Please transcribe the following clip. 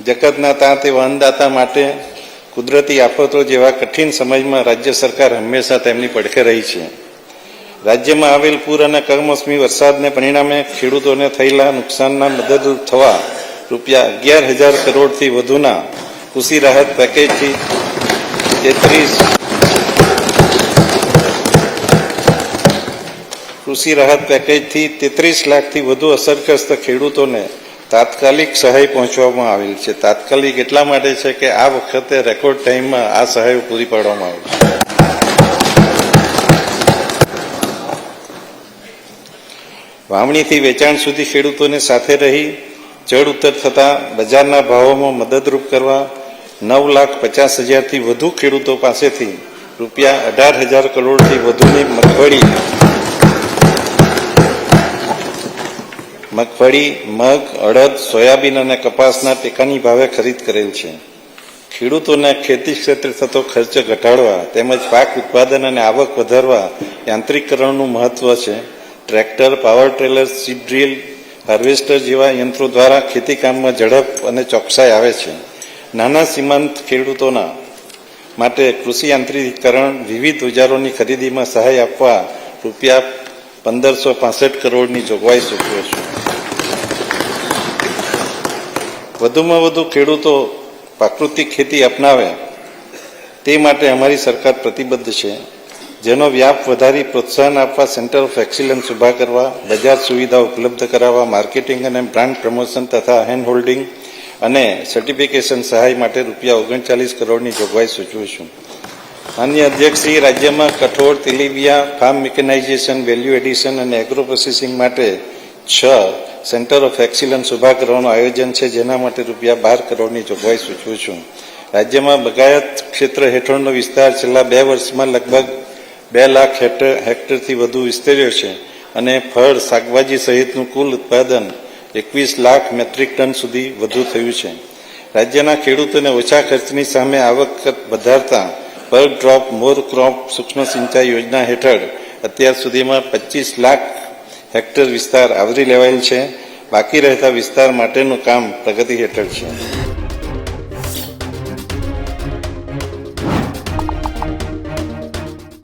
જગતના તાતે અન્નદાતા માટે કુદરતી આફતો જેવા કઠિન સમયમાં રાજ્ય સરકાર હંમેશા તેમની પડખે રહી છે. રાજ્યમાં આવેલ પૂર અને કમોસમી વરસાદને પરિણામે ખેડૂતોને થયેલા નુકસાનના મદદરૂપ થવા રૂપિયા 11,000 કરોડથી વધુના કૃષિ રાહત પેકેજથી 33 લાખથી વધુ અસરગ્રસ્ત ખેડૂતોને તાત્કાલિક સહાય પહોંચવામાં આવેલ છે. તાત્કાલિક એટલા માટે છે કે આ વખતે રેકોર્ડ ટાઈમમાં આ સહાય પૂરી પાડવામાં આવી છે. વાવણીથી વેચાણ સુધી ખેડૂતોને સાથે રહી ચડ ઉતર થતા બજારના ભાવોમાં મદદરૂપ કરવા 9,50,000થી વધુ ખેડૂતો પાસેથી રૂપિયા 18,000 કરોડથી વધુની મગફળી, મગ, અડદ, સોયાબીન અને કપાસના ટેકાની ભાવે ખરીદ કરેલ છે. ખેડૂતોને ખેતી ક્ષેત્રે થતો ખર્ચ ઘટાડવા તેમજ પાક ઉત્પાદન અને આવક વધારવા યાંત્રિકીકરણનું મહત્વ છે. Tractor, power trailer, seed drill, harvester જેવા યંત્રો દ્વારા ખેતીકામમાં ઝડપ અને ચોકસાઈ આવે છે. નાના સીમાંત ખેડૂતોના માટે કૃષિ યાંત્રિકીકરણ, વિવિધ ઓજારોની ખરીદીમાં સહાય આપવા રૂપિયા 1,565 કરોડની જોગવાઈ સૂચવે છે. વધુમાં વધુ ખેડૂતો પ્રાકૃતિક ખેતી અપનાવે તે માટે અમારી સરકાર પ્રતિબદ્ધ છે. જેનો વ્યાપ વધારી પ્રોત્સાહન આપવા સેન્ટર ઓફ એક્સિલન્સ ઉભા કરવા, બજાર સુવિધા ઉપલબ્ધ કરાવવા, માર્કેટિંગ અને બ્રાન્ડ પ્રમોશન તથા હેન્ડ હોલ્ડિંગ અને સર્ટિફિકેશન સહાય માટે રૂપિયા 39 કરોડની જોગવાઈ સૂચવું છું. માનનીય અધ્યક્ષશ્રી, રાજ્યમાં કઠોળ, તેલીબિયાં, ફાર્મ મિકેનાઇઝેશન, વેલ્યુ એડિશન અને એગ્રો પ્રોસેસિંગ માટે 6 સેન્ટર ઓફ એક્સિલન્સ ઉભા કરવાનું આયોજન છે, જેના માટે રૂપિયા 12 કરોડની જોગવાઈ સૂચવું છું. રાજ્યમાં બગાયત ક્ષેત્ર હેઠળનો વિસ્તાર છેલ્લા 2 વર્ષમાં લગભગ 2 લાખ હેક્ટરથી વધુ વિસ્તર્યો છે અને ફળ, શાકભાજી સહિતનું કુલ ઉત્પાદન 21 લાખ મેટ્રિક ટન સુધી વધુ થયું છે. રાજ્યના ખેડૂતોને ઓછા ખર્ચની સામે આવક વધારતા પર ડ્રોપ મોર ક્રોપ સૂક્ષ્મ સિંચાઈ યોજના હેઠળ અત્યાર સુધીમાં 25 લાખ હેક્ટર વિસ્તાર આવરી લેવાયેલ છે. બાકી રહેતા વિસ્તાર માટેનું કામ પ્રગતિ હેઠળ છે.